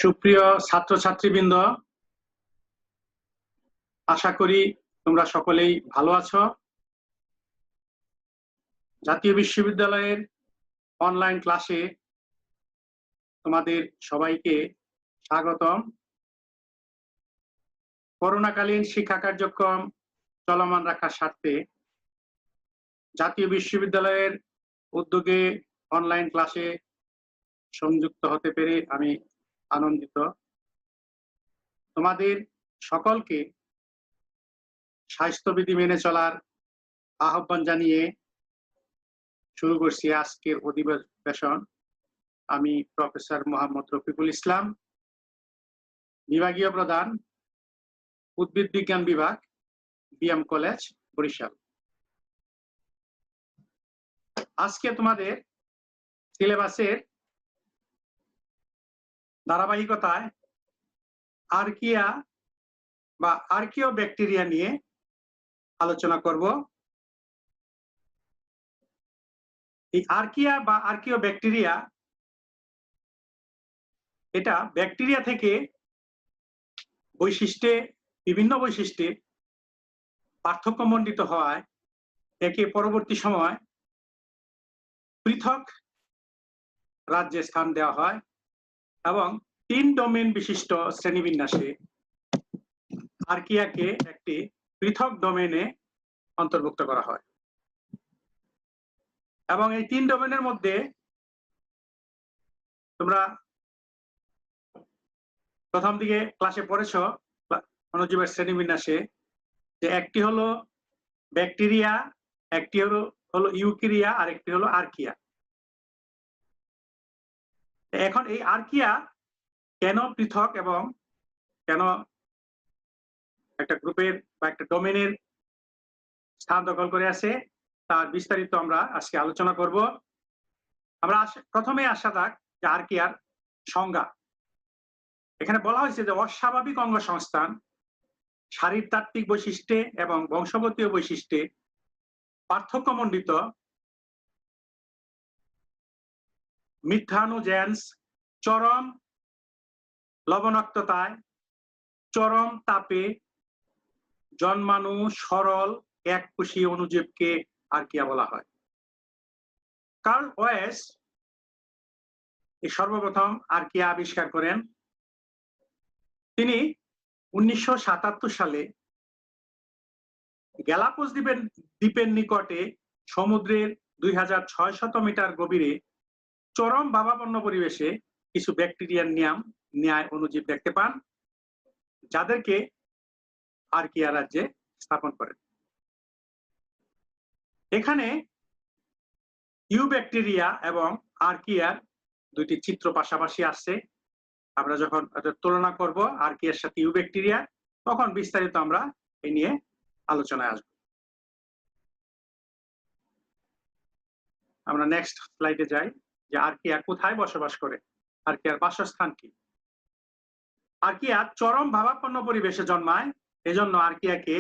সুপ্রিয় ছাত্রছাত্রীবৃন্দ, আশা করি তোমরা সকলেই ভালো আছো। জাতীয় বিশ্ববিদ্যালয়ের অনলাইন ক্লাসে তোমাদের সবাইকে স্বাগতম। করোনাকালীন শিক্ষা কার্যক্রম চলমান রাখার স্বার্থে জাতীয় বিশ্ববিদ্যালয়ের উদ্যোগে অনলাইন ক্লাসে সংযুক্ত হতে পেরে আমি আনন্দিত। তোমাদের সকলকে স্বাস্থ্যবিধি মেনে চলার আহ্বান জানিয়ে শুরু করছি আজকের অধিবেশন। আমি প্রফেসর মোহাম্মদ রফিকুল ইসলাম, বিভাগীয় প্রধান, উদ্ভিদ বিজ্ঞান বিভাগ, বিএম কলেজ, বরিশাল। আজকে তোমাদের সিলেবাসের ধারাবাহিকতায় আর্কিয়া বা আর্কিও ব্যাকটেরিয়া নিয়ে আলোচনা করব। এই আর্কিয়া বা আর্কিও ব্যাকটেরিয়া এটা ব্যাকটেরিয়া থেকে বিভিন্ন বৈশিষ্ট্যে পার্থক্যমণ্ডিত হওয়ায় একে পরবর্তী সময় পৃথক রাজ্যে স্থান দেওয়া হয় এবং 3 ডোমেন বিশিষ্ট শ্রেণীবিন্যাসে আর্কিয়াকে একটি পৃথক ডোমেনে অন্তর্ভুক্ত করা হয়। এবং এই 3 ডোমেনের মধ্যে তোমরা প্রথম দিকে ক্লাসে পড়েছো অণুজীবের শ্রেণীবিন্যাসে, যে একটি হলো ব্যাকটেরিয়া, একটি হলো ইউকেরিয়া, আর একটি হলো আর্কিয়া। এখন এই আর্কিয়া কেন পৃথক এবং কেন একটা গ্রুপের বা একটা ডোমেনের স্থান দখল করে আছে তার বিস্তারিত আমরা আজকে আলোচনা করব। আমরা প্রথমে আসা যাক যে আর্কিয়ার সংজ্ঞা। এখানে বলা হয়েছে যে অস্বাভাবিক অঙ্গ সংস্থান, শারীরতাত্ত্বিক বৈশিষ্ট্যে এবং বংশগতীয় বৈশিষ্ট্যে পার্থক্যমণ্ডিত মিথানোজেন্স চরম লবণাক্ততায়, চরম তাপে জন্মাণু সরল এককোষী অণুজীবকে আর্কিয়া বলা হয়। কার্ল ওয়েস এই সর্বপ্রথম আর্কিয়া আবিষ্কার করেন। তিনি 1977 সালে গ্যালাপাগোস দ্বীপের নিকটে সমুদ্রের 2600 মিটার গভীরে চরম ভাবাপন্ন পরিবেশে কিছু ব্যাকটেরিয়ার ন্যায় অণুজীব দেখতে পান, যাদেরকে আর্কিয়া রাজ্যে স্থাপন করেন। এখানে ইউব্যাকটেরিয়া এবং আর্কিয়ার দুইটি চিত্র পাশাপাশি আসছে। আমরা যখন তুলনা করব আর্কিয়ার সাথে ইউব্যাকটেরিয়া, তখন বিস্তারিত আমরা এই নিয়ে আলোচনায় আসব। আমরা নেক্সট স্লাইডে যাই, যে আর্কিয়া কোথায় বসবাস করে, আর্কিয়ার বাসস্থান কি। আর্কিয়া চরম ভাবাপন্ন পরিবেশে জন্মায়, এজন্য আর্কিয়াকে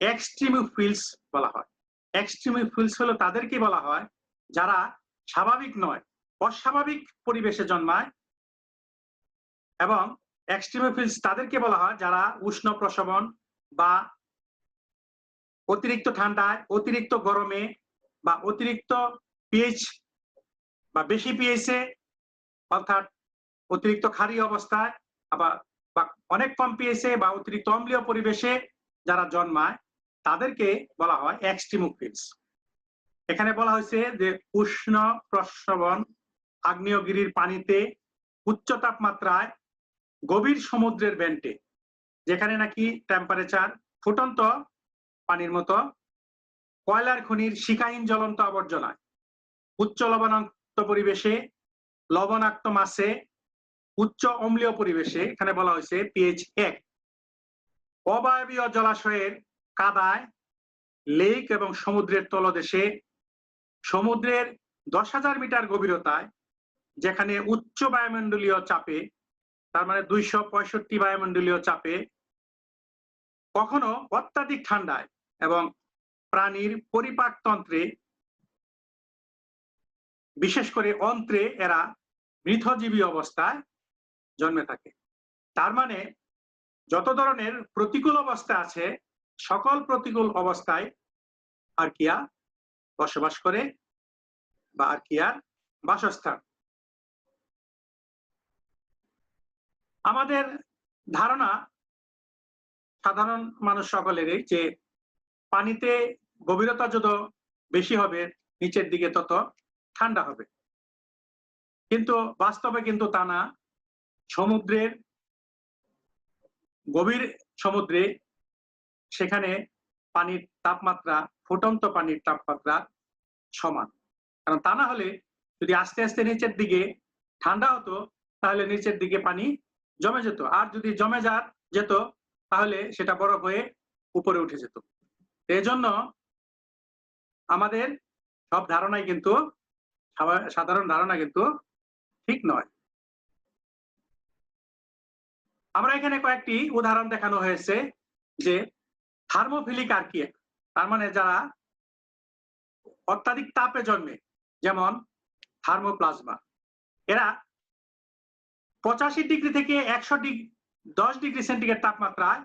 এক্সট্রিমোফিলস বলা হয়। এক্সট্রিমোফিলস হলো তাদেরকে বলা হয় যারা স্বাভাবিক নয়, অস্বাভাবিক পরিবেশে জন্মায়, এবং এক্সট্রিমোফিলস তাদেরকে বলা হয় যারা উষ্ণ প্রসবন বা অতিরিক্ত ঠান্ডায়, অতিরিক্ত গরমে বা অতিরিক্ত পিএইচ বা বেশি পিএইচে, অর্থাৎ অতিরিক্ত ক্ষারীয় অবস্থায় বা অনেক কম পিএইচে বা অতিরিক্ত অম্লীয় পরিবেশে যারা জন্মায় তাদেরকে বলা হয় এক্সট্রিমোফিলস। এখানে বলা হয়েছে যে উষ্ণ প্রস্রবণ আগ্নেয়গিরির পানিতে উচ্চ তাপমাত্রায় গভীর সমুদ্রের ভেন্টে, যেখানে নাকি টেম্পারেচার ফুটন্ত পানির মতো, কয়লার খনির শিখাহীন জ্বলন্ত আবর্জনায়, উচ্চ লবণাক্ত পরিবেশে, লবণাক্ত মাছে, উচ্চ অম্লীয় পরিবেশে, এখানে বলা হয়েছে পিএইচ 1, অবায়বীয় জলাশয়ের কাদায়, লেক এবং সমুদ্রের তলদেশে, সমুদ্রের 10,000 মিটার গভীরতায়, যেখানে উচ্চ বায়ুমণ্ডলীয় চাপে, তার মানে 265 বায়ুমণ্ডলীয় চাপে, কখনো অত্যাধিক ঠান্ডায় এবং প্রাণীর পরিপাকতন্ত্রে, বিশেষ করে অন্ত্রে এরা মৃতজীবী অবস্থায় জন্মে থাকে। তার মানে যত ধরনের প্রতিকূল অবস্থা আছে সকল প্রতিকূল অবস্থায় আর্কিয়া বসবাস করে বা আর্কিয়ার বাসস্থান। আমাদের ধারণা সাধারণ মানুষ সকলেরই যে পানিতে গভীরতা যত বেশি হবে নিচের দিকে তত ঠান্ডা হবে, কিন্তু বাস্তবে কিন্তু তা না। সমুদ্রের গভীর সমুদ্রে সেখানে পানির তাপমাত্রা ফুটন্ত পানির তাপমাত্রা সমান, কারণ তা না হলে যদি আস্তে আস্তে নিচের দিকে ঠান্ডা হতো তাহলে নিচের দিকে পানি জমে যেত, আর যদি জমে যেত তাহলে সেটা বরফ হয়ে উপরে উঠে যেত। এজন্য আমাদের সব ধারণাই কিন্তু সাধারণ ধারণা কিন্তু ঠিক নয়। আমরা এখানে কয়েকটি উদাহরণ দেখানো হয়েছে যে থার্মোফিলিক আর্কিয়া, তার মানে যারা অত্যাধিক তাপে জন্মে, যেমন থার্মোপ্লাজমা, এরা 85 ডিগ্রি থেকে 110 ডিগ্রি সেন্টিগ্রেড তাপমাত্রায়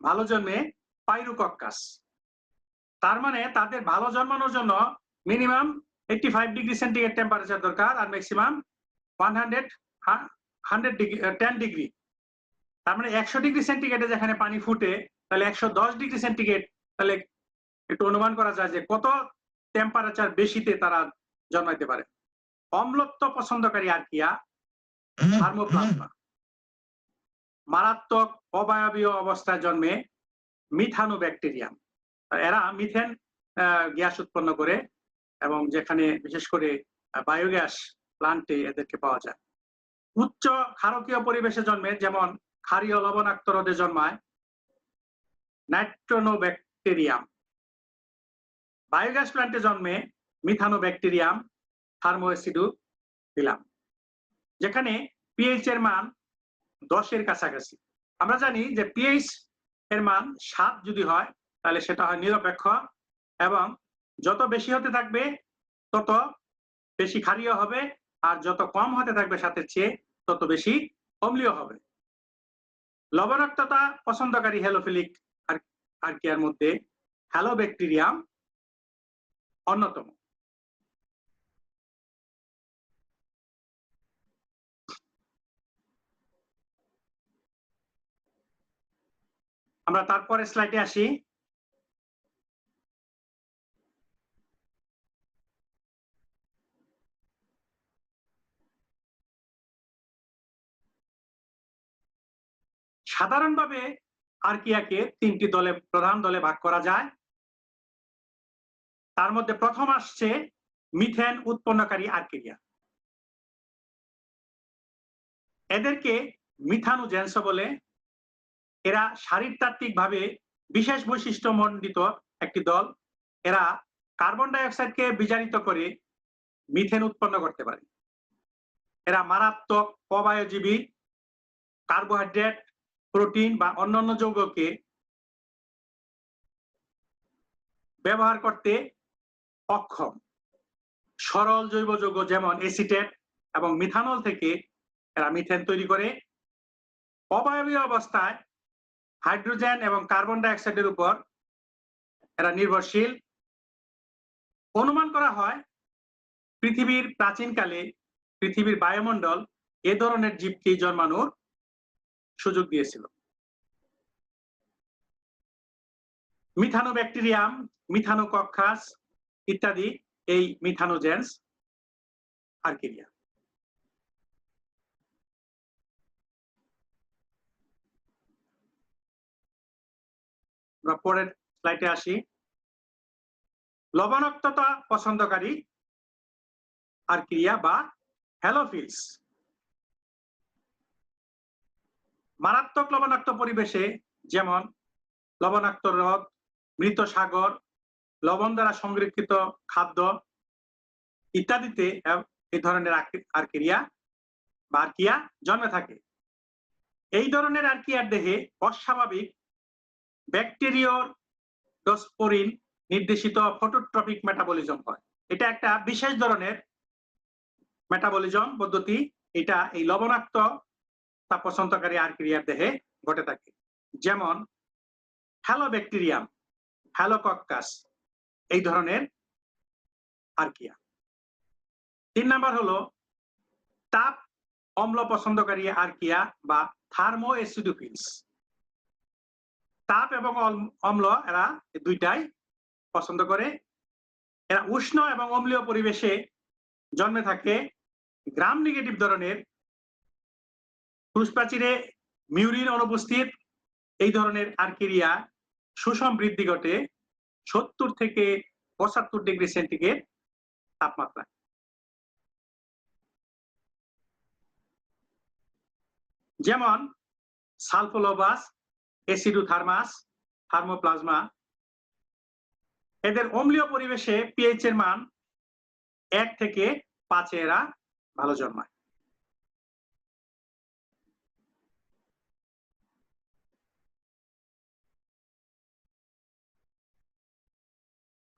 ভালো জন্মে পাইরোকক্কাস। তার মানে তাদের ভালো জন্মানোর জন্য মিনিমাম 85 ডিগ্রি সেন্টিগ্রেড টেম্পারেচার দরকার আর ম্যাক্সিমাম 10 ডিগ্রি। তার মানে 100 ডিগ্রি সেন্টিগ্রেডে যেখানে পানি ফুটে তাহলে 110 ডিগ্রি সেন্টিগ্রেড, তাহলে একটু অনুমান করা যায় যে কত টেম্পারেচার বেশিতে তারা জন্মাইতে পারে। অম্লত্ব পছন্দকারী আর্কিয়া থার্মোপ্লাজমা। মারাত্মক অবায়বীয় অবস্থায় জন্মে মিথানোব্যাকটেরিয়াম। এরা মিথেন গ্যাস উৎপন্ন করে এবং যেখানে বিশেষ করে বায়োগ্যাস প্লান্টে এদেরকে পাওয়া যায়। উচ্চ ক্ষারকীয় পরিবেশে জন্মে, যেমন ক্ষারীয় লবণাক্ত হ্রদে জন্মায় নাইট্রোনোব্যাকটেরিয়াম। বায়োগ্যাস প্লান্টে জন্মে মিথানোব্যাকটেরিয়াম থার্মোএসিডোফিলাম, যেখানে পিএইচ এর মান 10 এর কাছাকাছি। আমরা জানি যে পিএইচ এর মান 7 যদি হয় তাহলে সেটা হয় নিরপেক্ষ, এবং যত বেশি হতে থাকবে তত বেশি ক্ষারীয় হবে, আর যত কম হতে থাকবে সাথের চেয়ে তত বেশি অম্লীয় হবে। লবণাক্ততা পছন্দকারী হ্যালোফিলিক আর্কিয়ার মধ্যে হ্যালোব্যাকটেরিয়াম অন্যতম। আমরা তারপরে স্লাইডে আসি। সাধারণভাবে আর্কিয়াকে 3টি দলে, প্রধান দলে ভাগ করা যায়। তার মধ্যে প্রথম আসছে মিথেন উৎপন্নকারী আর্কিয়া। এদেরকে মিথানোজেন্স বলে। এরা শারীরতাত্ত্বিকভাবে বিশেষ বৈশিষ্ট্য মণ্ডিত একটি দল। এরা কার্বন ডাই অক্সাইডকে বিজারিত করে মিথেন উৎপন্ন করতে পারে। এরা মারাত্মক অবায়জীবী কার্বোহাইড্রেট, প্রোটিন বা অন্যান্য যৌগকে ব্যবহার করতে অক্ষম। সরল জৈব যৌগ যেমন এসিটেট এবং মিথানল থেকে এরা মিথেন তৈরি করে। অবায়বীয় অবস্থায় হাইড্রোজেন এবং কার্বন ডাই অক্সাইডের উপর এরা নির্ভরশীল। অনুমান করা হয় পৃথিবীর প্রাচীনকালে পৃথিবীর বায়ুমণ্ডল এ ধরনের জীবকে জন্মানোর সুযোগ দিয়েছিল। মিথানোব্যাকটেরিয়াম, মিথানোকক্কাস ইত্যাদি এই মিথানোজেন্স আর্কিয়া। আমরা পরের স্লাইডে আসি। লবণাক্ততা পছন্দকারী আর্কিয়া বা হ্যালোফিলস। মারাত্মক লবণাক্ত পরিবেশে, যেমন লবণাক্ত হ্রদ, মৃত সাগর, লবণ দ্বারা সংরক্ষিত খাদ্য ইত্যাদিতে এই ধরনের আর্কিয়া বা আর্কিয়া জন্মে থাকে। এই ধরনের আর্কিয়ার দেহে অস্বাভাবিক ব্যাকটেরিওডোস্পোরিন নির্দেশিত ফটোট্রপিক মেটাবলিজম হয়। এটা একটা বিশেষ ধরনের মেটাবলিজম পদ্ধতি। এটা এই লবণাক্ত তাপ পছন্দকারী আর্কিয়ার দেহে ঘটে থাকে, যেমন হ্যালোব্যাকটেরিয়াম, হ্যালোকক্কাস এই ধরনের আর্কিয়া। 3 নাম্বার হলো তাপ অম্ল পছন্দকারী আর্কিয়া বা থার্মোএসিডোফিলস। তাপ এবং অম্ল এরা দুইটাই পছন্দ করে। এরা উষ্ণ এবং অম্লীয় পরিবেশে জন্মে থাকে। গ্রাম নেগেটিভ ধরনের পুরুষপ্রাচীরে মিউরিন অনুপস্থিত এই ধরনের আর্কিয়া সুষম বৃদ্ধি ঘটে 70 থেকে 75 ডিগ্রি সেন্টিগ্রেড তাপমাত্রা। যেমন সালফোলোবাস, এসিডোথার্মাস, থার্মোপ্লাজমা। এদের অম্লীয় পরিবেশে পিএইচ এর মান 1 থেকে 5 এরা ভালো জন্মায়।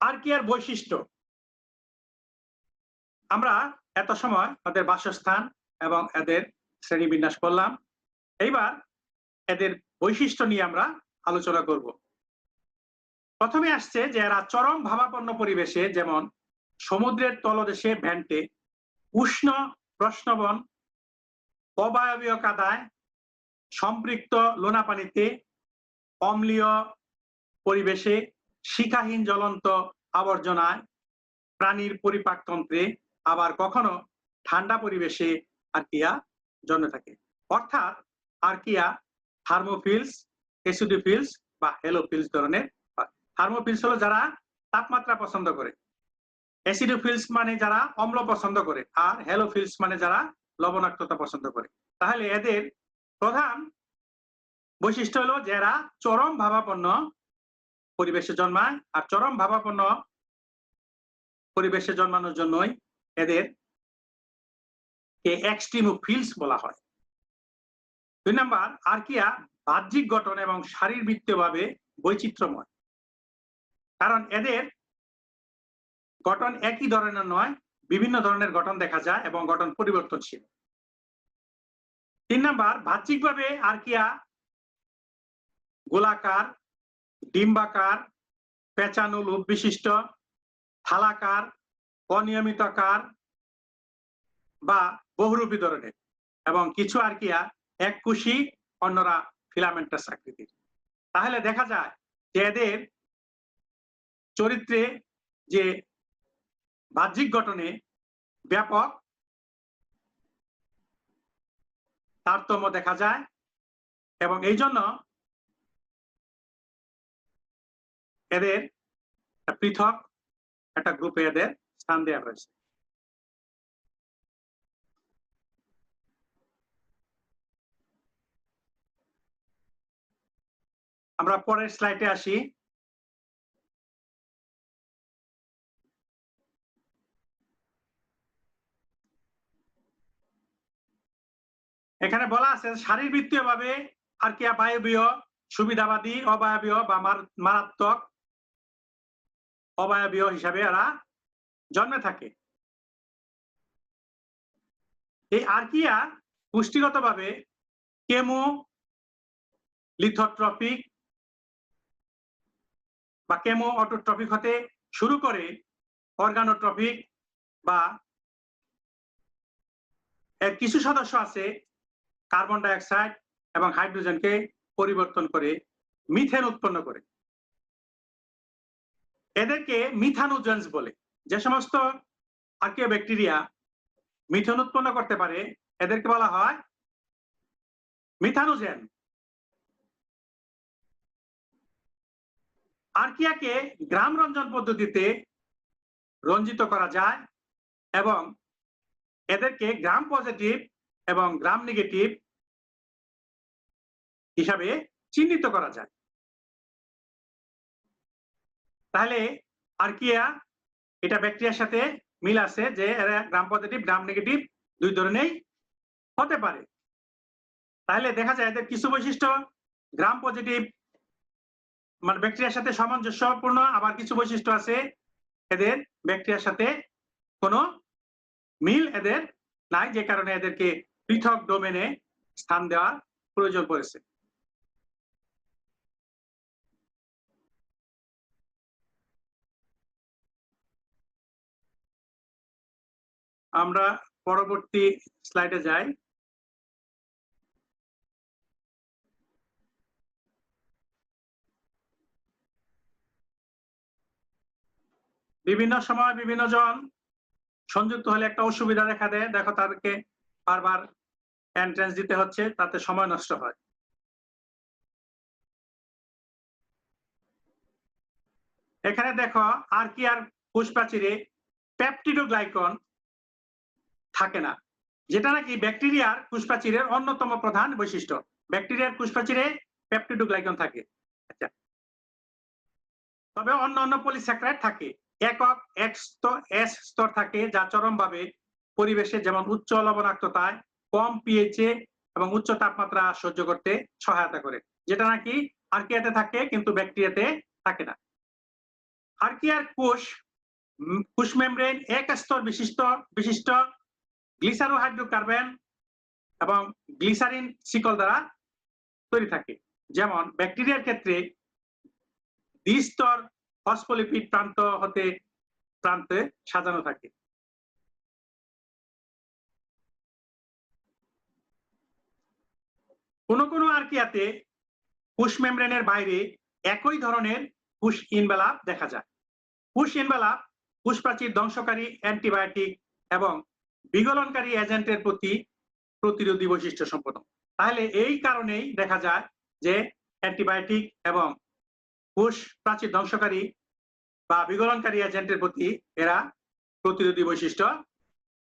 আর্কিয়ার বৈশিষ্ট্য আমরা এত সময় তাদের বাসস্থান এবং এদের শ্রেণীবিন্যাস করলাম। এইবার এদের বৈশিষ্ট্য নিয়ে আমরা আলোচনা করব। প্রথমে আসছে যে এরা চরম ভাবাপন্ন পরিবেশে, যেমন সমুদ্রের তলদেশে ভেন্টে, উষ্ণ প্রশ্নবন, অবায়বীয় কাদায়, সম্পৃক্ত লোনা পানিতে, অম্লীয় পরিবেশে, শিখাহীন জ্বলন্ত আবর্জনায়, প্রাণীর পরিপাকতন্ত্রে, আবার কখনো ঠান্ডা পরিবেশে আর্কিয়া জন্মে থাকে। অর্থাৎ আর্কিয়া থার্মোফিলস, এসিডোফিলস বা হেলোফিলস ধরনের। থার্মোফিলস হলো যারা তাপমাত্রা পছন্দ করে, এসিডোফিলস মানে যারা অম্ল পছন্দ করে, আর হেলোফিলস মানে যারা লবণাক্ততা পছন্দ করে। তাহলে এদের প্রধান বৈশিষ্ট্য হলো যে এরা চরম ভাবাপন্ন পরিবেশে জন্মায়, আর চরম ভাবাপন্ন পরিবেশে জন্মানোর জন্যই এদের এক্সট্রিমোফিলস বলা হয়। 2 নাম্বার, আর্কিয়া বাহ্যিক গঠন এবং শারীরবৃত্তীয়ভাবে বৈচিত্র্যময়, কারণ এদের গঠন একই ধরনের নয়, বিভিন্ন ধরনের গঠন দেখা যায় এবং গঠন পরিবর্তনশীল। 3 নাম্বার, বাহ্যিকভাবে আর্কিয়া গোলাকার, ডিম্বাকার, পেঁচানো লোভ বিশিষ্ট, থালাকার, অনিয়মিতাকার বা বহুরূপী ধরনের, এবং কিছু আর্কিয়া এককোষী, অন্যরা ফিলামেন্টাস আকৃতির। তাহলে দেখা যায় যে এদের চরিত্রে যে বাহ্যিক গঠনে ব্যাপক তারতম্য দেখা যায়, এবং এই জন্য এদের পৃথক একটা গ্রুপে এদের স্থান দেওয়া হয়েছে। আমরা পরের স্লাইডে আসি। এখানে বলা আছে শারীরবৃত্তীয়ভাবে আর্কিয়া বায়বীয়, সুবিধাবাদী, অবায়বীয় বা মারাত্মক অবায়বীয় হিসাবে এরা জন্মে থাকে। এই আর্কিয়া পুষ্টিগতভাবে কেমো লিথোট্রপিক বা কেমো অটোট্রপিক হতে শুরু করে অর্গানোট্রপিক, বা এর কিছু সদস্য আছে কার্বন ডাই অক্সাইড এবং হাইড্রোজেনকে পরিবর্তন করে মিথেন উৎপন্ন করে। এদেরকে মিথানোজেন্স বলে। যে সমস্ত আর্কিয়া ব্যাকটেরিয়া মিথেন উৎপন্ন করতে পারে এদেরকে বলা হয় মিথানোজেন। আর্কিয়াকে গ্রাম রঞ্জন পদ্ধতিতে রঞ্জিত করা যায় এবং এদেরকে গ্রাম পজিটিভ এবং গ্রাম নেগেটিভ হিসাবে চিহ্নিত করা যায়। তাহলে আর্কিয়া এটা ব্যাকটেরিয়ার সাথে মিল আছে যে এরা গ্রাম পজিটিভ গ্রাম নেগেটিভ দুই ধরনেরই হতে পারে। তাহলে দেখা যায় এদের কিছু বৈশিষ্ট্য গ্রাম পজিটিভ মানে ব্যাকটেরিয়ার সাথে সামঞ্জস্যপূর্ণ, আবার কিছু বৈশিষ্ট্য আছে এদের ব্যাকটেরিয়ার সাথে কোনো মিল এদের নাই, যে কারণে এদেরকে পৃথক ডোমেনে স্থান দেওয়ার প্রয়োজন পড়েছে। আমরা পরবর্তী স্লাইডে যাই। বিভিন্ন সময় বিভিন্ন জন সংযুক্ত হলে একটা অসুবিধা দেখা দেয়, দেখো তাদেরকে বারবার এন্ট্রান্স দিতে হচ্ছে, তাতে সময় নষ্ট হয়। এখানে দেখো আর্কিয়ার কোষপ্রাচীরে পেপটিডোগ্লাইকন থাকে না, যেটা নাকি ব্যাকটেরিয়ার কোষপ্রাচীরের অন্যতম প্রধান বৈশিষ্ট্য। ব্যাকটেরিয়ার কোষপ্রাচীরে পেপটিডোগ্লাইকন থাকে। আচ্ছা, তবে অন্যান্য পলিস্যাকারাইড থাকে। একক এস স্তর থাকে, যা চরমভাবে পরিবেশে যেমন উচ্চ লবণাক্ততায়, কম পিএইচে এবং উচ্চ তাপমাত্রা সহ্য করতে সহায়তা করে, যেটা নাকি আর্কিয়াতে থাকে কিন্তু ব্যাকটেরিয়াতে থাকে না। আর্কিয়ার কোষ মেমব্রেন এক স্তর বিশিষ্ট গ্লিসারোহাইড্রোকার্বন এবং গ্লিসারিন শিকল দ্বারা তৈরি থাকে। যেমন ব্যাকটেরিয়ার ক্ষেত্রে দ্বিস্তর ফসফোলিপিড প্রান্ত হতে প্রান্তে সাজানো থাকে। কোন কোন আর্কিয়াতে কোষ মেমব্রেনের বাইরে একই ধরনের কোষ ইনভেলাপ দেখা যায়। কোষ ইনভেলাপ কোষপ্রাচীর ধ্বংসকারী অ্যান্টিবায়োটিক এবং বিগলনকারী এজেন্টের প্রতি প্রতিরোধী বৈশিষ্ট্য সম্পন্ন। তাহলে এই কারণেই দেখা যায় যে অ্যান্টিবায়োটিক এবং কোষ প্রাচীর ধ্বংসকারী বা বিগলনকারী এজেন্টের প্রতি এরা প্রতিরোধী বৈশিষ্ট্য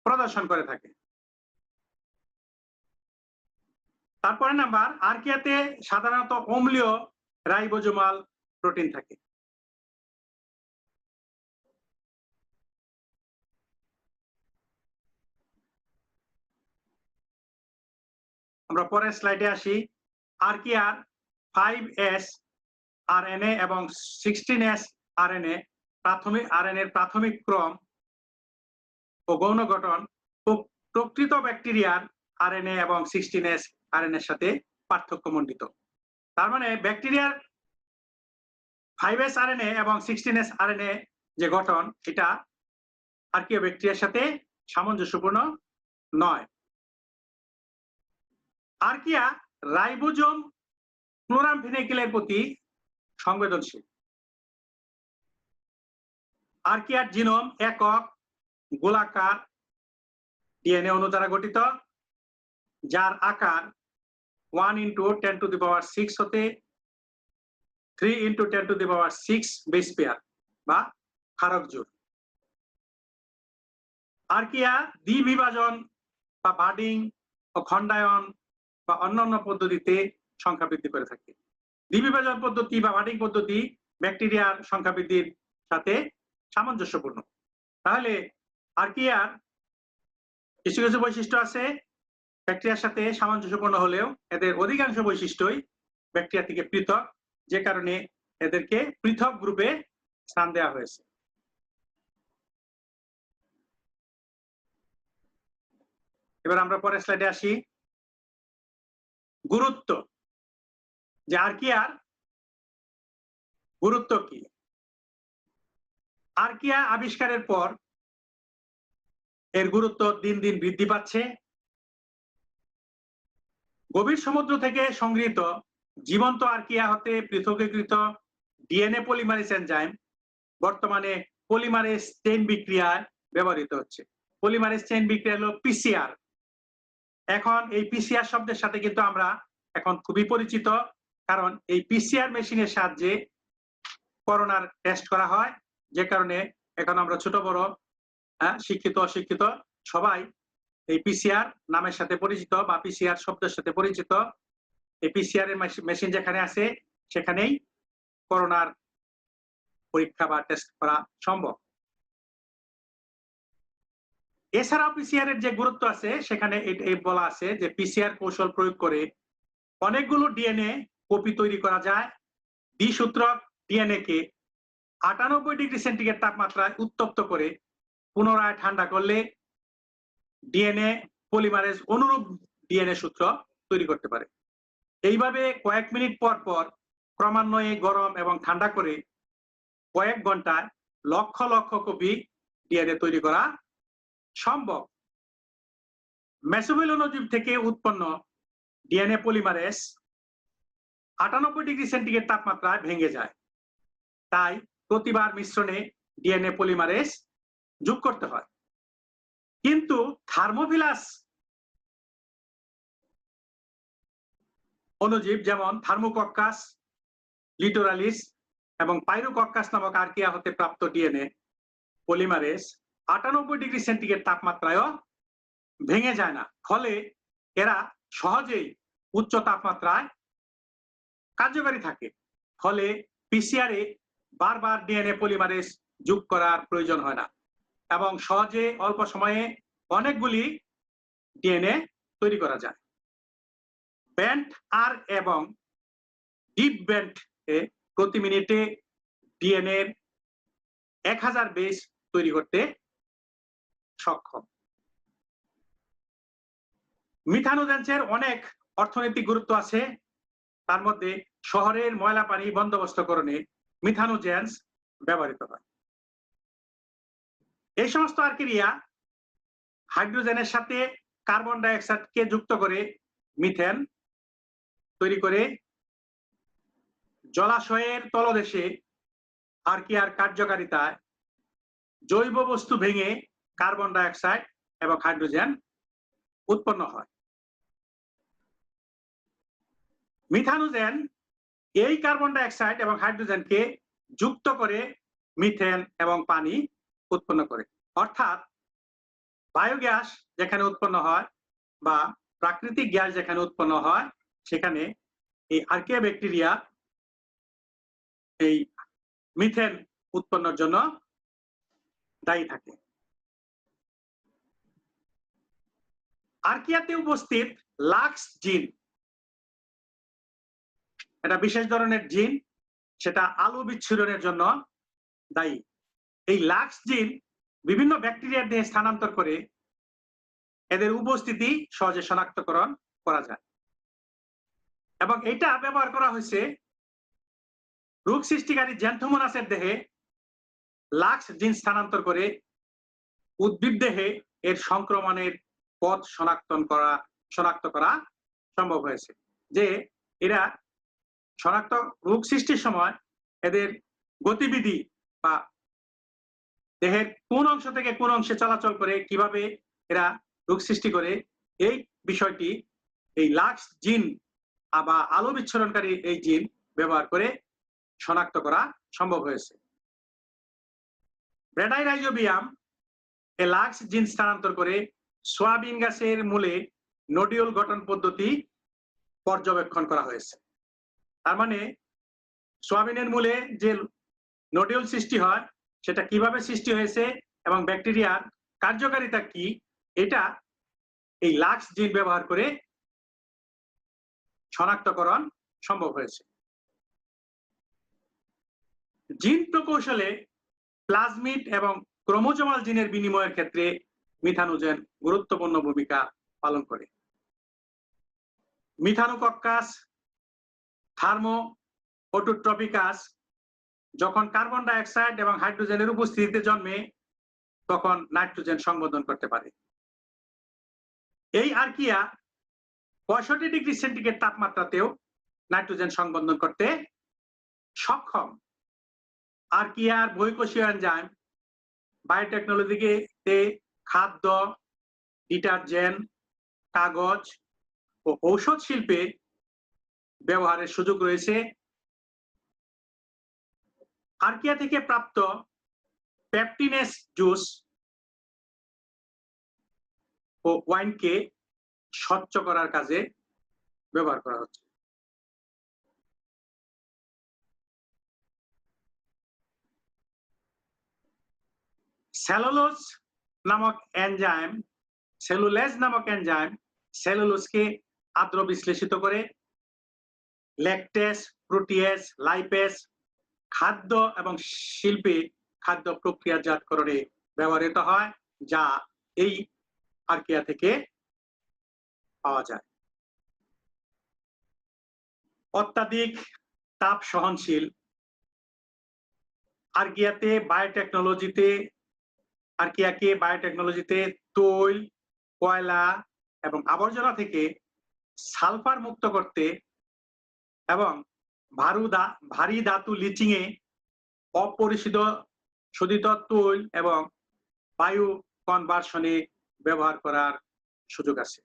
প্রদর্শন করে থাকে। তারপরে নাম্বার, আর্কিয়াতে সাধারণত অম্লীয় রাইবোজোমাল প্রোটিন থাকে। আমরা পরের স্লাইডে আসি। আর্কিয়ার 5S আরএনএ এবং 16S আরএনএ প্রাথমিক ক্রম ও গৌণ গঠন প্রকৃত ব্যাকটেরিয়ার আরএনএ এবং 16S আরএনএ এর সাথে পার্থক্যমণ্ডিত। তার মানে ব্যাকটেরিয়ার 5S আরএনএ এবং 16S আরএনএ যে গঠন, এটা আর্কিয়া ব্যাকটেরিয়ার সাথে সামঞ্জস্যপূর্ণ নয়। আর্কিয়া রাইবোজোম ক্লোরামফেনিকেলের প্রতি সংবেদনশীল। আর্কিয়ার জিনোম একক গোলাকার ডিএনএ অণু দ্বারা গঠিত, যার আকার 1x10⁶ হতে 3x10⁶ বেস পেয়ার বা ক্ষারক জোড়। আর্কিয়া দ্বিবিভাজন বা বাডিং ও খণ্ডায়ন বা অন্যান্য পদ্ধতিতে সংখ্যা বৃদ্ধি করে থাকে। দ্বিবিভাজন পদ্ধতি বা বাডিং পদ্ধতি ব্যাকটেরিয়ার সংখ্যা বৃদ্ধির সাথে সামঞ্জস্যপূর্ণ। তাহলে আর্কিয়ার কিছু কিছু বৈশিষ্ট্য আছে ব্যাকটেরিয়ার সাথে সামঞ্জস্যপূর্ণ হলেও এদের অধিকাংশ বৈশিষ্ট্যই ব্যাকটেরিয়া থেকে পৃথক, যে কারণে এদেরকে পৃথক গ্রুপে স্থান দেওয়া হয়েছে। এবার আমরা পরের স্লাইডে আসি। গুরুত্ব, যে আর্কিয়ার গুরুত্ব কি। আর্কিয়া আবিষ্কারের পর এর গুরুত্ব দিন দিন বৃদ্ধি পাচ্ছে। গভীর সমুদ্র থেকে সংগৃহীত জীবন্ত আর্কিয়া হতে পৃথকীকৃত ডিএনএ পলিমারেজ এনজাইম বর্তমানে পলিমারেজ চেইন বিক্রিয়ায় ব্যবহৃত হচ্ছে। পলিমারেজ চেইন বিক্রিয়া হলো পিসিআর। এখন এই পিসিআর শব্দের সাথে কিন্তু আমরা এখন খুবই পরিচিত, কারণ এই পিসিআর মেশিনের সাহায্যে করোনার টেস্ট করা হয়, যে কারণে এখন আমরা ছোট বড় শিক্ষিত অশিক্ষিত সবাই এই পিসিআর নামের সাথে পরিচিত বা পিসিআর শব্দের সাথে পরিচিত। এই পিসিআর এর মেশিন যেখানে আছে সেখানেই করোনার পরীক্ষা বা টেস্ট করা সম্ভব। এছাড়াও পিসিআর এর যে গুরুত্ব আছে সেখানে এই বলা আছে যে পিসিআর কৌশল প্রয়োগ করে অনেকগুলো ডিএনএ কপি তৈরি করা যায়। দ্বিসূত্রক ডিএনএ কে 98°C তাপমাত্রায় উত্তপ্ত করে পুনরায় ঠান্ডা করলে ডিএনএ পলিমারেজ অনুরূপ ডিএনএ সূত্র তৈরি করতে পারে। এইভাবে কয়েক মিনিট পর পর ক্রমান্বয়ে গরম এবং ঠান্ডা করে কয়েক ঘন্টায় লক্ষ লক্ষ কপি ডিএনএ তৈরি করা সম্ভব। মেসোমেল অণুজীব থেকে উৎপন্ন ডিএনএ পলিমারেজ 98 ডিগ্রি সেন্টিগ্রেড তাপমাত্রায় ভেঙে যায়। তাই প্রতিবার মিশ্রণে ডিএনএ পলিমারেজ যোগ করতে হয়। কিন্তু থার্মোফিলাস অণুজীব যেমন থার্মোকক্কাস, লিটোরালিস এবং পাইরোকক্কাস নামক আর্কিয়া হতে প্রাপ্ত ডিএনএ পলিমারেজ 98 ডিগ্রি সেন্টিগ্রেড তাপমাত্রায়ও ভেঙে যায় না। ফলে এরা সহজেই উচ্চ তাপমাত্রায় কার্যকারী থাকে। ফলে পিসিআরে বারবার ডিএনএ পলিমারেজ যোগ করার প্রয়োজন হয় না এবং সহজে অল্প সময়ে অনেকগুলি ডিএনএ তৈরি করা যায়। ব্যান্ড আর এবং ডিপ ব্যান্ড এ প্রতি মিনিটে ডিএনএ 1000 বেস তৈরি করতে সক্ষম। মিথানোজেন্সের অনেক অর্থনৈতিক গুরুত্ব আছে। তার মধ্যে শহরের ময়লা পানি বন্দোবস্তকরণে মিথানোজেন্স ব্যবহৃত হয়। এই সমস্ত আর্কিয়া হাইড্রোজেনের সাথে কার্বন ডাই অক্সাইডকে যুক্ত করে মিথেন তৈরি করে জলাশয়ের তলদেশে আর্কিয়ার কার্যকারিতায় জৈব বস্তু ভেঙে কার্বন ডাই অক্সাইড এবং হাইড্রোজেন উৎপন্ন হয়। মিথানোজেন এই কার্বন ডাই অক্সাইড এবং হাইড্রোজেনকে যুক্ত করে মিথেন এবং পানি উৎপন্ন করে। অর্থাৎ বায়োগ্যাস যেখানে উৎপন্ন হয় বা প্রাকৃতিক গ্যাস যেখানে উৎপন্ন হয় সেখানে এই আর্কিয়া ব্যাকটেরিয়া এই মিথেন উৎপন্নের জন্য দায়ী থাকে। আর্কিয়াতে উপস্থিত লাক্স জিন, এটা বিশেষ ধরনের জিন, সেটা আলো বিচ্ছুরণের জন্য দায়ী। এই লাক্স জিন বিভিন্ন ব্যাকটেরিয়ার দেহে স্থানান্তর করে এদের উপস্থিতি সহজে শনাক্তকরণ করা যায় এবং এটা ব্যবহার করা হয়েছে রোগ সৃষ্টিকারী জ্যান্থোমোনাসের দেহে লাক্স জিন স্থানান্তর করে উদ্ভিদ দেহে এর সংক্রমণের পথ শনাক্ত করা সম্ভব হয়েছে। যে এরা রোগ সৃষ্টির সময় এদের গতিবিধি বা দেহের কোন অংশ থেকে কোন অংশে চলাচল করে, কিভাবে এরা রোগ সৃষ্টি করে, এই বিষয়টি এই লাক্স জিন বা আলো বিচ্ছুরণকারী এই জিন ব্যবহার করে শনাক্ত করা সম্ভব হয়েছে। ব্রেডাই রাইজোবিয়াম এই লাক্স জিন স্থানান্তর করে সয়াবিন গাছের মূলে নোডিউল গঠন পদ্ধতি পর্যবেক্ষণ করা হয়েছে। তার মানে সয়াবিনের মূলে যে নোডিউল সৃষ্টি হয় সেটা কিভাবে সৃষ্টি হয়েছে এবং ব্যাকটেরিয়ার কার্যকারিতা কি, এটা এই লাক্স জিন ব্যবহার করে শনাক্তকরণ সম্ভব হয়েছে। জিন প্রকৌশলে প্লাজমিড এবং ক্রোমোজোমাল জিনের বিনিময়ের ক্ষেত্রে মিথানোজেন গুরুত্বপূর্ণ ভূমিকা পালন করে। মিথানোকক্কাস, থার্মো অটোট্রপিকাস যখন কার্বন ডাই অক্সাইড এবং হাইড্রোজেনের উপস্থিতিতে জন্মে তখন নাইট্রোজেন সংবন্ধন করতে পারে। এই আর্কিয়া 65 ডিগ্রি সেন্টিগ্রেড তাপমাত্রাতেও নাইট্রোজেন সংবন্ধন করতে সক্ষম। আর্কিয়ার বহিঃকোষীয় এনজাইম বায়োটেকনোলজিতে খাদ্য, ডিটারজেন্ট, কাগজ ও ঔষধ শিল্পে ব্যবহারের সুযোগ রয়েছে। আর্কিয়া থেকে প্রাপ্ত পেপটিনেস জুস ও ওয়াইনকে স্বচ্ছ করার কাজে ব্যবহার করা হচ্ছে। সেলুলোজ নামক এনজাইম সেলুলোজকে আদ্র বিশ্লেষিত করে ল্যাকটেস, প্রোটিয়েজ, লাইপেজ খাদ্য এবং শিল্পে খাদ্য প্রক্রিয়াজাতকরণে ব্যবহৃত হয়, যা এই আর্কিয়া থেকে পাওয়া যায়। অত্যাধিক তাপ সহনশীল। আর্কিয়াকে বায়োটেকনোলজিতে তৈল, কয়লা এবং আবর্জনা থেকে সালফার মুক্ত করতে এবং ভারী ধাতু লিচিং এ অপরিশোধিত তৈল এবং বায়ু কনভার্সনে ব্যবহার করার সুযোগ আছে।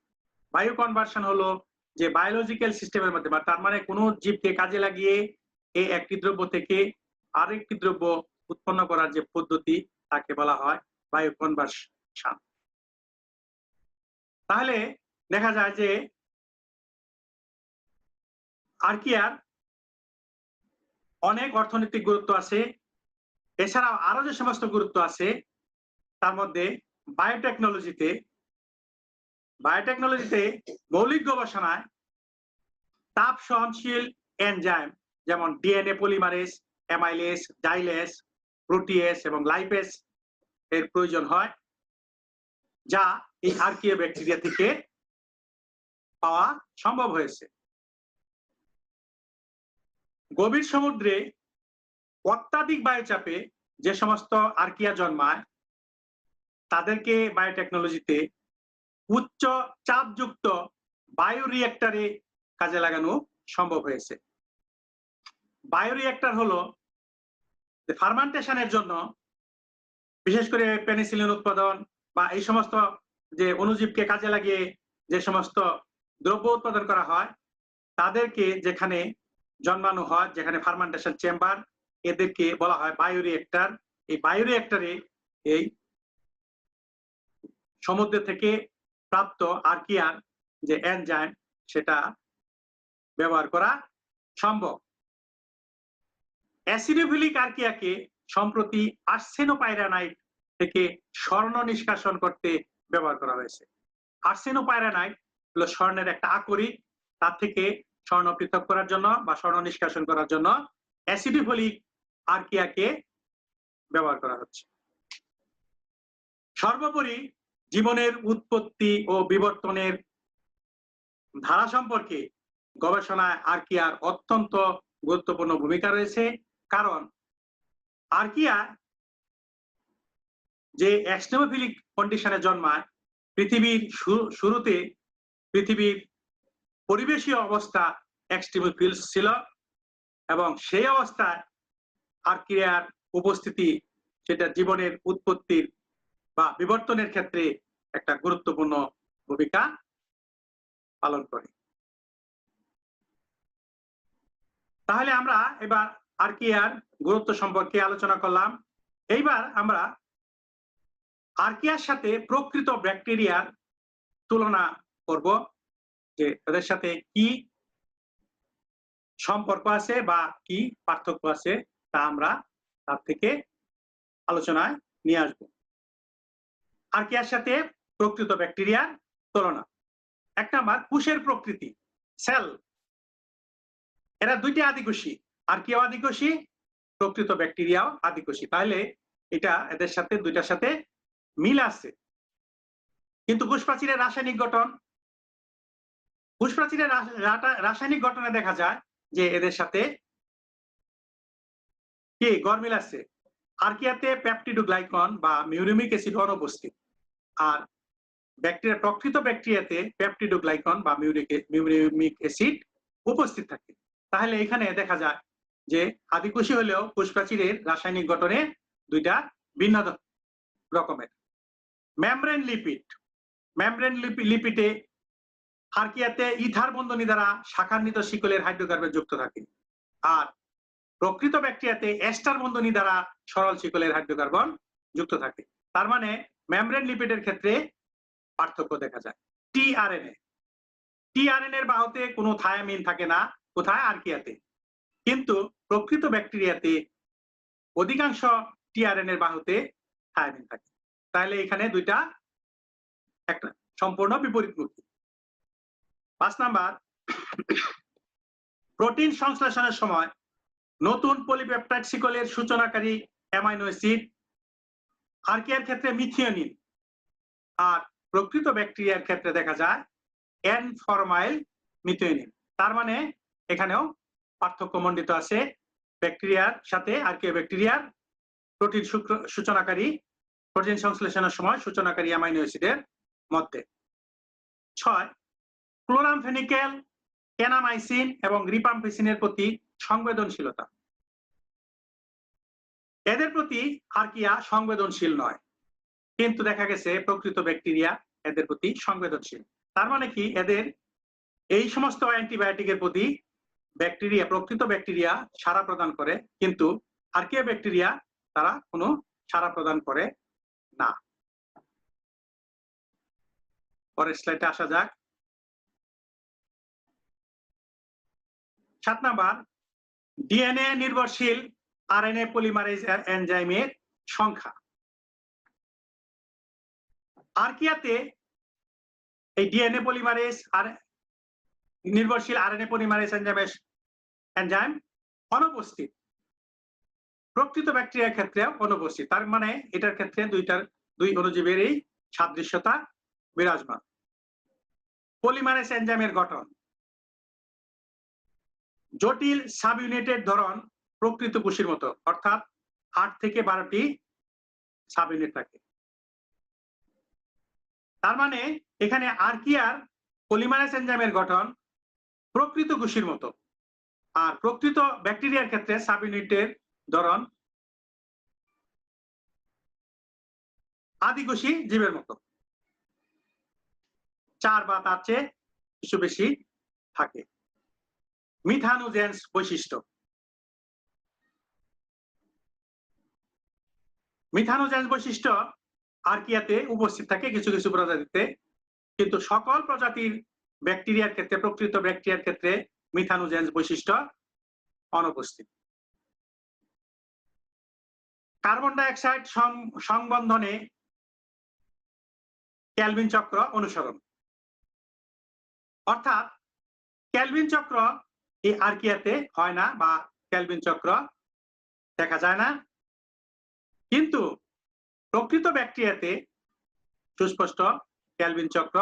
বায়ু কনভার্সন হলো যে বায়োলজিক্যাল সিস্টেমের মধ্যে, তার মানে কোনো জীবকে কাজে লাগিয়ে এই একটি দ্রব্য থেকে আরেকটি দ্রব্য উৎপন্ন করার যে পদ্ধতি তাকে বলা হয় বায়ু কনভার্সন। তাহলে দেখা যায় যে আর্কিয়ার অনেক অর্থনৈতিক গুরুত্ব আছে। এছাড়াও আরো যে সমস্ত গুরুত্ব আছে তার মধ্যে বায়োটেকনোলজিতে মৌলিক গবেষণায় তাপ সহনশীল এনজাইম যেমন ডিএনএ পলিমারেজ, অ্যামাইলেজ, ডাইলেজ, প্রোটিয়েজ এবং লাইপেজ এর প্রয়োজন হয়, যা এই আর্কিয়া ব্যাকটেরিয়া থেকে পাওয়া সম্ভব হয়েছে। গভীর সমুদ্রে অত্যাধিক বায়ুচাপে যে সমস্ত আর্কিয়া জন্মায় তাদেরকে বায়োটেকনোলজিতে উচ্চ চাপযুক্ত বায়ো রিয়েক্টরে কাজে লাগানো সম্ভব হয়েছে। বায়ো রিয়েক্টর হলো ফার্মেন্টেশনের জন্য, বিশেষ করে পেনিসিলিন উৎপাদন বা এই সমস্ত যে অণুজীবকে কাজে লাগিয়ে যে সমস্ত দ্রব্য উৎপাদন করা হয় তাদেরকে যেখানে জন্মানো হয়, যেখানে ফার্মেন্টেশন চেম্বার, এদেরকে বলা হয় বায়ো রিয়েক্টর। এই বায়ো রিয়েক্টরে এই সমুদ্র থেকে প্রাপ্ত আর্কিয়ার যে এনজাইম সেটা ব্যবহার করা সম্ভব। অ্যাসিডোফিলিক আর্কিয়াকে সম্প্রতি আর্সেনোপাইরানাইট থেকে স্বর্ণ নিষ্কাশন করতে ব্যবহার করা হয়েছে। আর্সেনোপাইরানাইট হলো স্বর্ণের একটা আকরিক, তার থেকে স্বর্ণ পৃথক করার জন্য বা স্বর্ণ নিষ্কাশন করার জন্য অ্যাসিডোফিলিক আর্কিয়াকে ব্যবহার করা হচ্ছে। সর্বোপরি জীবনের উৎপত্তি ও বিবর্তনের ধারা সম্পর্কে গবেষণায় আর্কিয়ার অত্যন্ত গুরুত্বপূর্ণ ভূমিকা রয়েছে, কারণ আর্কিয়া যে এক্সট্রিমোফিলিক কন্ডিশনে জন্মায়, পৃথিবীর শুরুতে পৃথিবীর পরিবেশীয় অবস্থা এক্সট্রিমোফিল ছিল এবং সেই অবস্থায় আর্কিয়ার উপস্থিতি সেটা জীবনের উৎপত্তির বা বিবর্তনের ক্ষেত্রে একটা গুরুত্বপূর্ণ ভূমিকা পালন করে। তাহলে আমরা এবার আর্কিয়ার গুরুত্ব সম্পর্কে আলোচনা করলাম। এইবার আমরা আর্কিয়ার সাথে প্রকৃত ব্যাকটেরিয়ার তুলনা করব, যে তাদের সাথে কি সম্পর্ক আছে বা কি পার্থক্য আছে তা আমরা তার থেকে আলোচনায় নিয়ে আসবো। আর্কিয়ার সাথে প্রকৃত ব্যাকটেরিয়ার তুলনা। এক নাম্বার, কোষের প্রকৃতি, সেল। এরা দুইটি আদিকোষী, আর্কিয়াও আদিকোষী, প্রকৃত ব্যাকটেরিয়াও আদিকোষী। তাহলে এটা এদের সাথে দুইটার সাথে মিল আছে। কিন্তু কোষপ্রাচীরের রাসায়নিক গঠনে দেখা যায় যে এদের সাথে কি গরমিল আছে। আর্কিয়াতে পেপটিডোগ্লাইকন বা মিউরিমিক অ্যাসিড অনুপস্থিত, আর প্রকৃত ব্যাকটেরিয়াতে পেপটিডোগ্লাইকন বা মিউরিমিক অ্যাসিড উপস্থিত থাকে। তাহলে এখানে দেখা যায় যে আদিকোষী হলেও কোষপ্রাচীরের রাসায়নিক গঠনে দুইটা ভিন্ন রকমের। মেমব্রেন লিপিডে আর্কিয়াতে ইথার বন্ধনী দ্বারা শাখান্বিত শিকলের হাইড্রোকার্বন যুক্ত থাকে, আর প্রকৃত ব্যাকটেরিয়াতে এস্টার বন্ধনী দ্বারা সরল শিকলের হাইড্রোকার্বন যুক্ত থাকে। তার মানে মেমব্রেন লিপিডের ক্ষেত্রে পার্থক্য দেখা যায়। টিআরএনএ এর বাহুতে কোনো থায়ামিন থাকে না, কোথায়? আর্কিয়াতে। কিন্তু প্রকৃত ব্যাকটেরিয়াতে অধিকাংশ টিআরএনএ এর বাহুতে থায়ামিন থাকে। তাহলে এখানে দুইটা একটা সম্পূর্ণ বিপরীতমুখী। 5 নাম্বার, প্রোটিন সংশ্লেষণের সময় নতুন পলিপেপটাইড শিকলের সূচনাকারী অ্যামাইনো অ্যাসিড, আর্কিয়ার ক্ষেত্রে মিথিওনিন, আর প্রকৃত ব্যাকটেরিয়ার ক্ষেত্রে দেখা যায় এন ফরমাইল মিথিওনিন। তার মানে এখানেও পার্থক্যমণ্ডিত আছে ব্যাকটেরিয়ার সাথে আর্কিয়া ব্যাকটেরিয়ার প্রোটিন সূচনাকারী প্রোটিন সংশ্লেষণের সময় সূচনাকারী অ্যামাইনো অ্যাসিডের মধ্যে। 6 ক্লোরামফেনিকেল, ক্যানামাইসিন এবং রিপাম্পিসিনের প্রতি সংবেদনশীলতা। এদের প্রতি আর্কিয়া সংবেদনশীল নয়, কিন্তু দেখা গেছে প্রকৃত ব্যাকটেরিয়া এদের প্রতি সংবেদনশীল। তার মানে কি, এদের এই সমস্ত অ্যান্টিবায়োটিকের প্রতি ব্যাকটেরিয়া, প্রকৃত ব্যাকটেরিয়া সাড়া প্রদান করে, কিন্তু আর্কিয়া ব্যাকটেরিয়া তারা কোনো সাড়া প্রদান করে না। পরের স্লাইডে আসা যাক। 7 নাম্বার, ডিএনএ নির্ভরশীল আরএনএ পলিমারেজ এনজাইমের সংখ্যা। আর্কিয়াতে এই ডিএনএ পলিমারেজ আর নির্ভরশীল আরএনএ পলিমারেজ এনজাইম অনুপস্থিত, প্রকৃত ব্যাকটেরিয়ার ক্ষেত্রে অনুপস্থিত। তার মানে এটার ক্ষেত্রে দুই অণুজীবের এই সাদৃশ্যতা বিরাজমান। পলিমারেজ এনজাইমের গঠন, জটিল সাব ইউনিটের ধরন প্রকৃত কোষের মতো, অর্থাৎ 8 থেকে 12টি সাব ইউনিট থাকে। তার মানে এখানে আর্কিয়ার পলিমারেজ এনজাইমের গঠন প্রকৃত কোষের মতো, আর প্রকৃত ব্যাকটেরিয়ার ক্ষেত্রে সাব ইউনিটের ধরন আদিকোষী জীবের মতো, 4 বা তার চেয়ে কিছু বেশি থাকে। মিথানোজেন্স বৈশিষ্ট্য, মিথানোজেন্স বৈশিষ্ট্য আর্কিয়াতে উপস্থিত থাকে কিছু কিছু প্রজাতিতে, কিন্তু সকল প্রজাতির ব্যাকটেরিয়ার ক্ষেত্রে, প্রকৃত ব্যাকটেরিয়ার ক্ষেত্রে মিথানোজেন্স বৈশিষ্ট্য অনুপস্থিত। কার্বন ডাই অক্সাইড সংবন্ধনে কেলভিন চক্র অনুসরণ, অর্থাৎ কেলভিন চক্র এই আর্কিয়াতে হয় না, বা কেলভিন চক্র দেখা যায় না, কিন্তু প্রকৃত ব্যাকটেরিয়াতে সুস্পষ্ট কেলভিন চক্র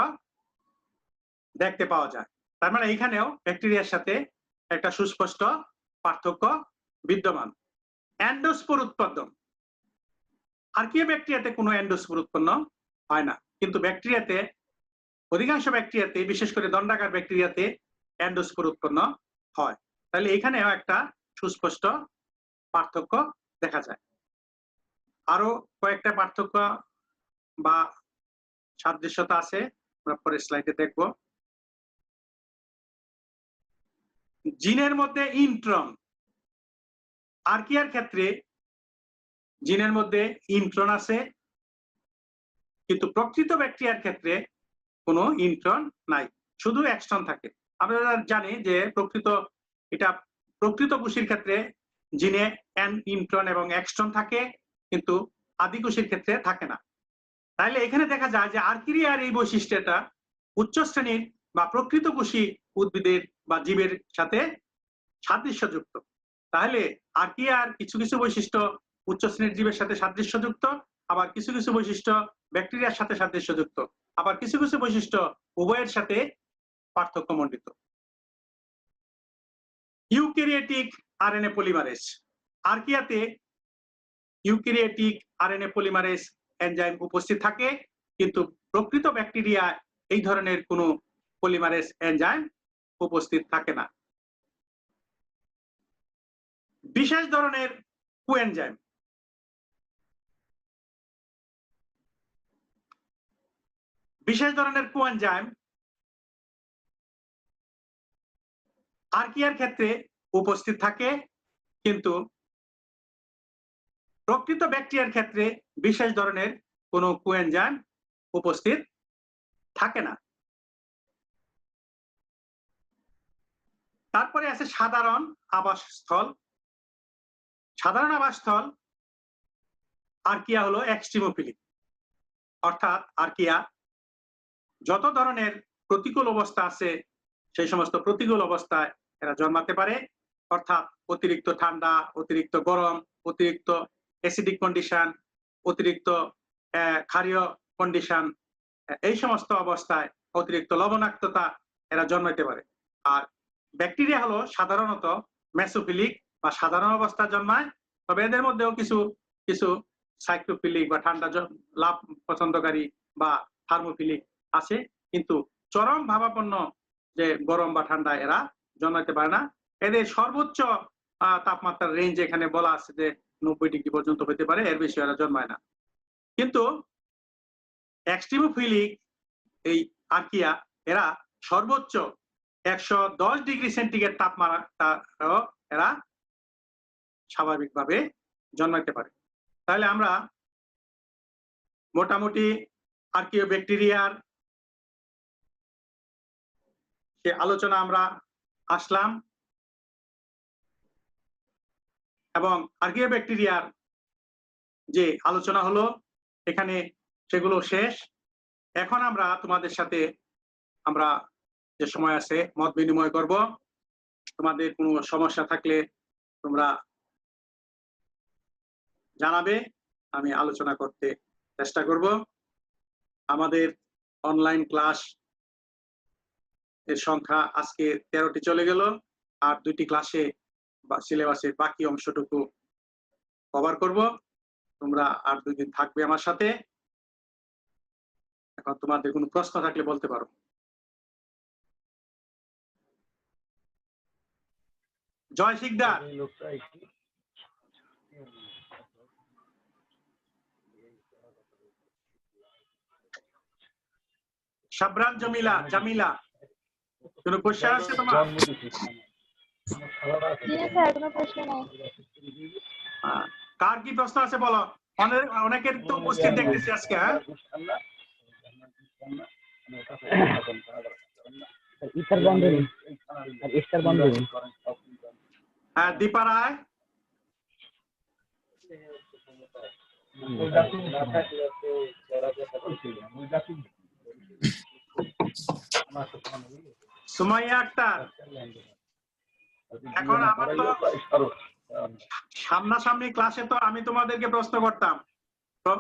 দেখতে পাওয়া যায়। তার মানে এখানেও ব্যাকটেরিয়ার সাথে একটা সুস্পষ্ট পার্থক্য বিদ্যমান। এন্ডোস্পোর উৎপাদন, আর্কিয়া ব্যাকটেরিয়াতে কোনো এন্ডোস্পোর উৎপন্ন হয় না, কিন্তু ব্যাকটেরিয়াতে, অধিকাংশ ব্যাকটেরিয়াতে, বিশেষ করে দণ্ডাকার ব্যাকটেরিয়াতে এন্ডোস্পোর উৎপন্ন হয়। তাহলে এখানেও একটা সুস্পষ্ট পার্থক্য দেখা যায়। আরো কয়েকটা পার্থক্য বা সাদৃশ্যতা আছে, আমরা পরের স্লাইডে দেখব। জিনের মধ্যে ইন্ট্রন, আর্কিয়ার ক্ষেত্রে জিনের মধ্যে ইন্ট্রন আছে, কিন্তু প্রকৃত ব্যাকটেরিয়ার ক্ষেত্রে কোনো ইন্ট্রন নাই, শুধু এক্সট্রন থাকে। আমরা জানি যে প্রকৃত কোষের ক্ষেত্রে জিনে ইন্ট্রন এবং এক্সট্রন থাকে, কিন্তু আদিকোষের ক্ষেত্রে থাকে না। তাইলে এখানে দেখা যায় যে আর্কিয়ার এই বৈশিষ্ট্যটা উচ্চ শ্রেণীর বা প্রকৃত কোষী উদ্ভিদের বা জীবের সাথে সাদৃশ্যযুক্ত। তাহলে আর্কিয়ার কিছু কিছু বৈশিষ্ট্য উচ্চ শ্রেণীর জীবের সাথে সাদৃশ্যযুক্ত, আবার কিছু কিছু বৈশিষ্ট্য ব্যাকটেরিয়ার সাথে সাদৃশ্যযুক্ত, আবার কিছু কিছু বৈশিষ্ট্য উভয়ের সাথে পার্থক্যমণ্ডিত। ইউক্যারিওটিক আরএনএ পলিমারেজ, আর্কিয়াতে ইউক্যারিওটিক আরএনএ পলিমারেজ এনজাইম উপস্থিত থাকে, কিন্তু প্রকৃত ব্যাকটেরিয়া এই ধরনের কোনো পলিমারেজ এনজাইম উপস্থিত থাকে না। বিশেষ ধরনের কোএনজাইম, বিশেষ ধরনের কোএনজাইম আর্কিয়ার ক্ষেত্রে উপস্থিত থাকে, কিন্তু প্রকৃত ব্যাকটেরিয়ার ক্ষেত্রে বিশেষ ধরনের কোনো কোএনজাইম উপস্থিত থাকে না। তারপরে আছে সাধারণ আবাসস্থল। সাধারণ আবাসস্থল আর্কিয়া হলো এক্সট্রিমোফিলিক, অর্থাৎ আর্কিয়া যত ধরনের প্রতিকূল অবস্থা আছে সেই সমস্ত প্রতিকূল অবস্থায় এরা জন্মাতে পারে, অর্থাৎ অতিরিক্ত ঠান্ডা, অতিরিক্ত গরম, অতিরিক্ত অ্যাসিডিক কন্ডিশন, অতিরিক্ত ক্ষারীয় কন্ডিশন, এই সমস্ত অবস্থায় অতিরিক্ত লবণাক্ততা এরা জন্মাতে পারে। আর ব্যাকটেরিয়া হলো সাধারণত মেসোফিলিক বা সাধারণ অবস্থায় জন্মায়, তবে এদের মধ্যেও কিছু কিছু সাইক্লোফিলিক বা ঠান্ডা লাভ পছন্দকারী বা থার্মোফিলিক আছে, কিন্তু চরম ভাবাপন্ন যে গরম বা ঠান্ডা এরা জন্মাতে পারে না। এদের সর্বোচ্চ তাপমাত্রার রেঞ্জ এখানে বলা আছে যে 90 ডিগ্রি পর্যন্ত হতে পারে, এর বেশি এরা জন্মায় না। কিন্তু এক্সট্রিমোফিলিক এই আর্কিয়া এরা সর্বোচ্চ 110 ডিগ্রি সেন্টিগ্রেড তাপমাত্রা এরা স্বাভাবিকভাবে জন্মাতে পারে। তাহলে আমরা মোটামুটি আর্কিও ব্যাকটেরিয়ার সে আলোচনা আমরা আসলাম, এবং আর্কিও ব্যাকটেরিয়ার যে আলোচনা হলো এখানে সেগুলো শেষ। এখন আমরা তোমাদের সাথে আমরা যে সময় আছে মত বিনিময় করব। তোমাদের কোনো সমস্যা থাকলে তোমরা জানাবে, আমি আলোচনা করতে চেষ্টা করব। আমাদের অনলাইন ক্লাস এর সংখ্যা আজকে 13টি চলে গেল, আর 2টি ক্লাসে বা সিলেবাসের বাকি অংশটুকু কভার করব। তোমরা আর 2 দিন থাকবে আমার সাথে। এখন তোমাদের কোনো প্রশ্ন থাকলে বলতে পারো। জয় শিকদার, শাবরান জামিলা কোনো কোশ্চেন আছে তোমার? কার কি প্রশ্ন আছে বলো? অনেকের তো উপস্থিত দেখতেছি আজকে। হ্যাঁ, দীপা রায়, সুমাইয়া আক্তার। এখন আমার তো সামনাসামনি ক্লাসে তো আমি তোমাদেরকে প্রশ্ন করতাম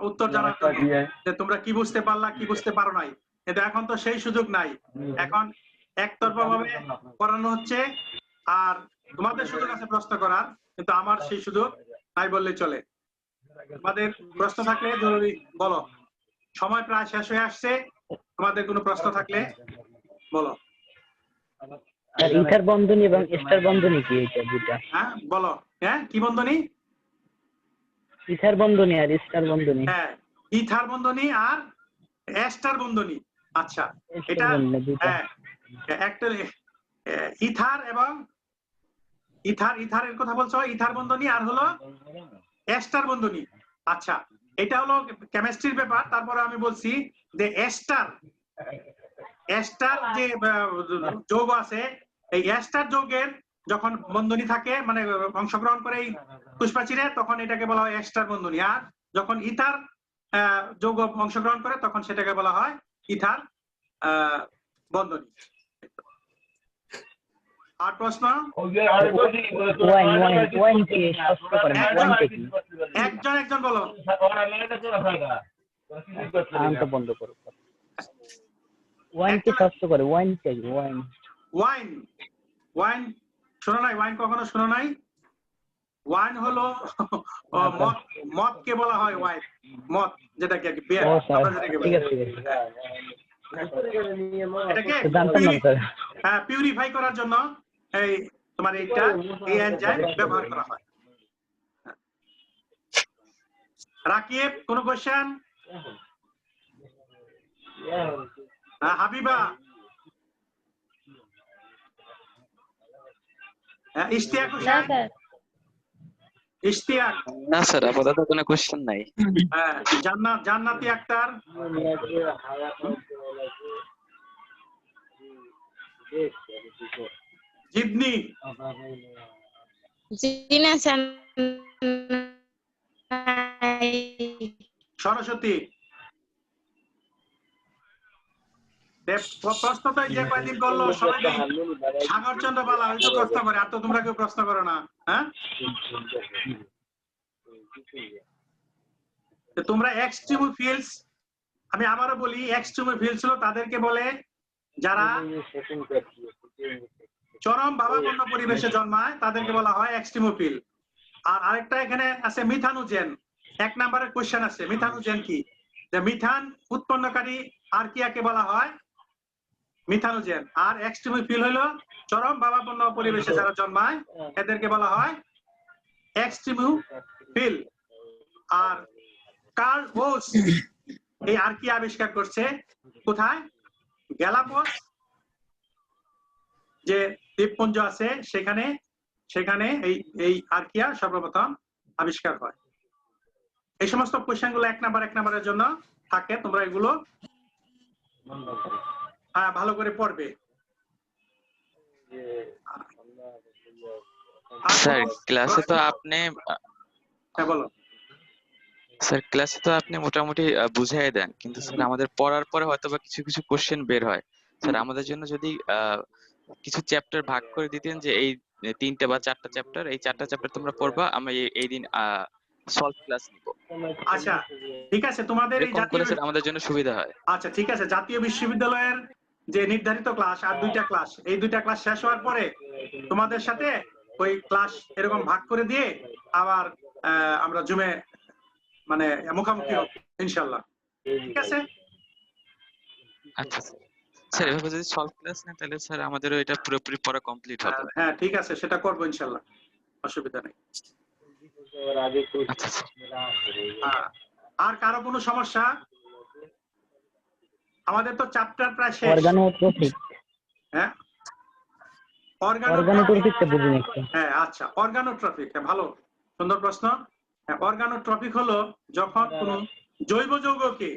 উত্তর জানার জন্য যে তোমরা কি বুঝতে পারলা কি বুঝতে পারো নাই, কিন্তু এখন তো সেই সুযোগ নাই। এখন একতরফা ভাবে পড়ানো হচ্ছে, আর তোমাদের সুযোগ আছে প্রশ্ন করার, কিন্তু আমার সেই সুযোগ নাই বললে চলে। তোমাদের প্রশ্ন থাকলে জরুরি বলো, সময় প্রায় শেষ হয়ে আসছে। তোমাদের কোনো প্রশ্ন থাকলে বলো। ইথার বন্ধনী এবং এস্টার বন্ধনী কি এটা দুটো? হ্যাঁ বলো। হ্যাঁ, কি বন্ধনী? ইথার বন্ধনী আর এস্টার বন্ধনী। হ্যাঁ, ইথার বন্ধনী আর এস্টার বন্ধনী। আচ্ছা, এটা হ্যাঁ একটা ইথার এবং ইথারের কথা বলছো, ইথার বন্ধনী আর হলো এস্টার বন্ধনী। আচ্ছা, এটা হলো কেমিস্ট্রির ব্যাপার। তারপরে আমি বলছি যে এস্টার যে যৌগ আছে, এই এস্টার যৌগের যখন বন্ধনী থাকে মানে অংশগ্রহণ করে এই পুষ্পাচিরে, তখন এটাকে বলা হয় এস্টার বন্ধনী। আর যখন ইথার যৌগ অংশগ্রহণ করে তখন সেটাকে বলা হয় ইথার বন্ধনী। আর প্রশ্ন? একজন বলো। বন্ধ করো। ওয়াইন কি ষষ্ঠ করে? ওয়াইন চাই। ওয়াইন শোনো নাই? ওয়াইন কখনো শোনো নাই? ওয়াইন হলো মদকে বলা হয় ওয়াইন, মদ যেটাকে বিয়ার আমরা যেটাকে বলি। এটাকে পিউরিফাই করার জন্য এই তোমার এইটা এই এনজাইম ব্যবহার করা হয়। রাকিব, কোন কোশ্চেন? হাবিবা, ইশতিয়াক হোসেন? ইশতিয়াক? না স্যার, আপাতত কোনো কোশ্চেন নাই। জান্নাতি আক্তার? জিবনি? সরস্বতী? প্রশ্ন তো যে কয়দিন করলো সবাই, সাগর চন্দ্র বালা ওই তো প্রশ্ন করে, আর তো তোমরা কেউ প্রশ্ন করো না। হ্যাঁ, তোমরা এক্সট্রিমোফিলস, আমি আবারও বলি, এক্সট্রিমোফিলস হলো তাদেরকে বলে যারা চরম ভাবাপন্ন পরিবেশে জন্মায় তাদেরকে বলা হয় এক্সট্রিমোফিল। আর আরেকটা এখানে আছে মিথানোজেন। 1 নম্বরের কোশ্চেন আছে, মিথানোজেন কি? যে মিথান উৎপন্নকারী আর্কিয়াকে বলা হয় মিথানোজেন। আর এক্সট্রিমোফিল হলো চরম ভাবাপন্ন পরিবেশে যারা জন্মায় এদেরকে বলা হয় এক্সট্রিমোফিল। আর কার্ল ওস এই আর্কিয়া আবিষ্কার করছে কোথায়? গ্যালাপাগোস যে দ্বীপপুঞ্জ আছে সেখানে, সেখানে এই আর্কিয়া সর্বপ্রথম আবিষ্কার হয়। এই সমস্ত কোশ্চেন গুলো 1 নম্বরের জন্য থাকে, তোমরা এগুলো ভালো করে পড়বে। স্যার ক্লাসে তো আপনি হ্যাঁ বলো। স্যার ক্লাসে তো আপনি মোটামুটি বুঝাই দেন, কিন্তু স্যার আমাদের পড়ার পরে হয়তো বা কিছু কিছু কোশ্চেন বের হয়। স্যার আমাদের জন্য যদি কিছু চ্যাপ্টার ভাগ করে দিতেন, যে এই 3টে বা 4টা চ্যাপ্টার, এই 4টা চ্যাপ্টার তোমরা পড়বা, আমরা এই দিন সলভ ক্লাস নিব। আচ্ছা ঠিক আছে, তোমাদের এই এরকম করে স্যার আমাদের জন্য সুবিধা হয়। আচ্ছা ঠিক আছে, জাতীয় বিশ্ববিদ্যালয়ের যে নির্ধারিত ক্লাস আর 2টা ক্লাস, এই 2টা ক্লাস শেষ হওয়ার পরে তোমাদের সাথে ওই ক্লাস এরকম ভাগ করে দিয়ে আবার আমরা জুমে মানে মুখোমুখি হব ইনশাআল্লাহ। ঠিক আছে? আচ্ছা স্যার, এভাবে যদি সলভ ক্লাস নেন তাহলে স্যার আমাদেরও এটা পুরোপুরি পড়া কমপ্লিট হবে। হ্যাঁ ঠিক আছে, সেটা করবো ইনশাআল্লাহ, অসুবিধা নেই। আচ্ছা আর কারো কোনো সমস্যা? আমাদের তো চ্যাপ্টার প্রায় শেষ। অর্গানোট্রফিক। হ্যাঁ অর্গানোট্রফিকটা বুঝুন একটু। হ্যাঁ আচ্ছা, অর্গানোট্রফিক, ভালো সুন্দর প্রশ্ন। অর্গানোট্রফিক হলো যখন কোনো জৈব যৌগকে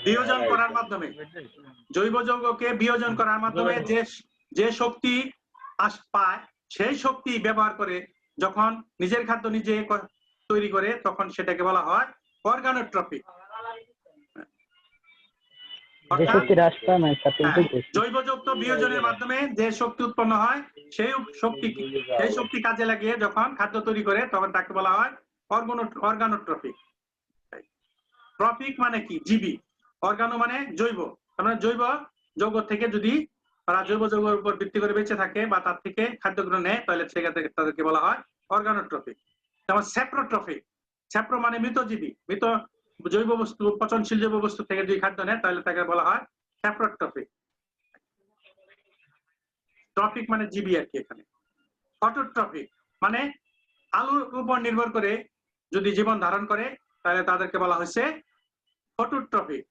বিয়োজন করার মাধ্যমে, জৈব যৌগকে বিয়োজন করার মাধ্যমে যে শক্তি পায় সেই শক্তি ব্যবহার করে যখন নিজের খাদ্য নিজে তৈরি করে তখন সেটাকে বলা হয় অর্গানোট্রফিক। জৈব যৌগ বিয়োজনের মাধ্যমে যে শক্তি উৎপন্ন হয় সেই শক্তি কাজে লাগিয়ে যখন খাদ্য তৈরি করে তখন তাকে বলা হয় অর্গানোট্রফিক। ট্রফিক মানে কি? জীবী। অর্গানো মানে জৈব, মানে জৈব যৌগ থেকে যদি তারা জৈব যৌগের উপর ভিত্তি করে বেঁচে থাকে বা তার থেকে খাদ্যগুলো নেয় তাহলে সেক্ষেত্রে তাদেরকে বলা হয় অর্গানোট্রফিক। যেমন স্যাপ্রোট্রফিক, স্যাপ্রো মানে মৃতজীবী, মৃত জৈব বস্তু, পচনশীল জৈব বস্তু থেকে যদি খাদ্য নেয় তাহলে তাকে বলা হয় স্যাপ্রোট্রফিক। ট্রফিক মানে জীবী আর কি এখানে। অটোট্রফিক মানে আলুর উপর নির্ভর করে যদি জীবন ধারণ করে তাহলে তাদেরকে বলা হয়েছে অটোট্রফিক।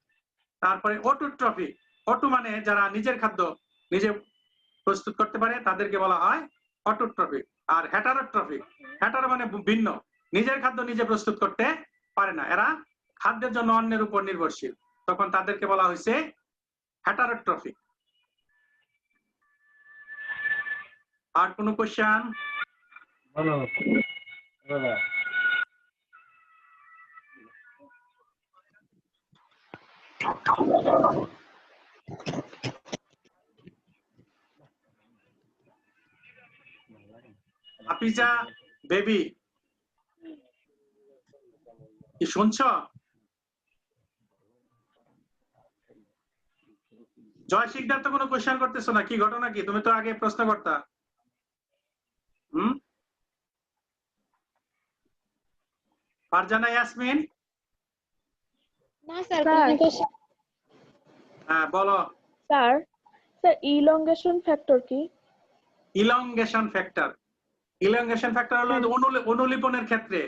তারপরে অটোট্রফিক, অটো মানে যারা নিজের খাদ্য নিজে প্রস্তুত করতে পারে তাদেরকে বলা হয় অটোট্রফিক। আর হেটারোট্রফিক, হেটারো মানে ভিন্ন, নিজের খাদ্য নিজে প্রস্তুত করতে পারে না, এরা খাদ্যের জন্য অন্যের উপর নির্ভরশীল, তখন তাদেরকে বলা হয়েছে হেটারোট্রফিক। আর কোনো কোশ্চেন? হাফিজা বেবি কি শুনছো? জয় শিকদার তো কোনো কোশ্চেন করতেছো না, কি ঘটনা কি? তুমি তো আগে প্রশ্ন করতা। ফারজানা ইয়াসমিন? না স্যার, কোনো কোশ্চেন। হ্যাঁ বলো। স্যার ইলংগেশন ফ্যাক্টর কি? ইলংগেশন ফ্যাক্টর হলো অনুলিপনের ক্ষেত্রে